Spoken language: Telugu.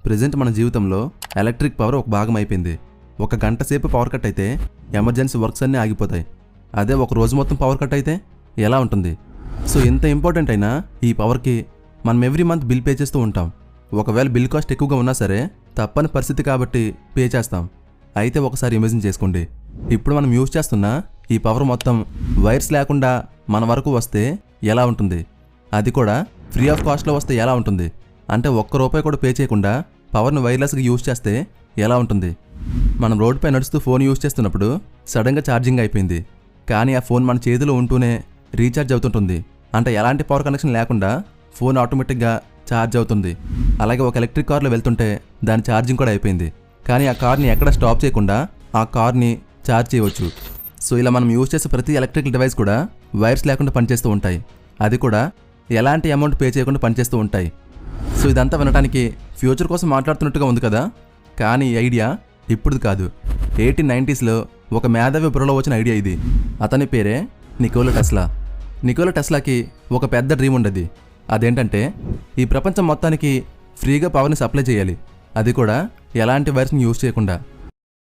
ప్రెజెంట్ మన జీవితంలో ఎలక్ట్రిక్ పవర్ ఒక భాగం అయిపోయింది. ఒక గంట సేపు పవర్ కట్ అయితే ఎమర్జెన్సీ వర్క్స్ అన్నీ ఆగిపోతాయి. అదే ఒక రోజు మొత్తం పవర్ కట్ అయితే ఎలా ఉంటుంది? సో ఇంత ఇంపార్టెంట్ అయినా ఈ పవర్కి మనం ఎవ్రీ మంత్ బిల్ పే చేస్తూ ఉంటాం. ఒకవేళ బిల్ కాస్ట్ ఎక్కువగా ఉన్నా సరే తప్పని పరిస్థితి కాబట్టి పే చేస్తాం. అయితే ఒకసారి ఇమేజిన్ చేసుకోండి, ఇప్పుడు మనం యూజ్ చేస్తున్న ఈ పవర్ మొత్తం వైర్స్ లేకుండా మన వరకు వస్తే ఎలా ఉంటుంది? అది కూడా ఫ్రీ ఆఫ్ కాస్ట్లో వస్తే ఎలా ఉంటుంది? అంటే ₹1 కూడా పే చేయకుండా పవర్ని వైర్లెస్గా యూజ్ చేస్తే ఎలా ఉంటుంది? మనం రోడ్డుపై నడుస్తూ ఫోన్ యూజ్ చేస్తున్నప్పుడు సడన్గా ఛార్జింగ్ అయిపోయింది, కానీ ఆ ఫోన్ మన చేతిలో ఉంటూనే రీఛార్జ్ అవుతుంటుంది. అంటే ఎలాంటి పవర్ కనెక్షన్ లేకుండా ఫోన్ ఆటోమేటిక్గా ఛార్జ్ అవుతుంది. అలాగే ఒక ఎలక్ట్రిక్ కార్లో వెళ్తుంటే దాని ఛార్జింగ్ కూడా అయిపోయింది, కానీ ఆ కార్ని ఎక్కడ స్టాప్ చేయకుండా ఆ కార్ని ఛార్జ్ చేయవచ్చు. సో ఇలా మనం యూజ్ చేసే ప్రతి ఎలక్ట్రికల్ డివైస్ కూడా వైర్స్ లేకుండా పనిచేస్తూ ఉంటాయి. అది కూడా ఎలాంటి అమౌంట్ పే చేయకుండా పనిచేస్తూ ఉంటాయి. సో ఇదంతా వినడానికి ఫ్యూచర్ కోసం మాట్లాడుతున్నట్టుగా ఉంది కదా, కానీ ఈ ఐడియా ఇప్పుడు కాదు. 1890స్లో ఒక మేధావి బుర్రలో వచ్చిన ఐడియా ఇది. అతని పేరే నికోలా టెస్లా. నికోలా టెస్లాకి ఒక పెద్ద డ్రీమ్ ఉండేది. అదేంటంటే ఈ ప్రపంచం మొత్తానికి ఫ్రీగా పవర్ని సప్లై చేయాలి, అది కూడా ఎలాంటి వైర్స్ని యూజ్ చేయకుండా.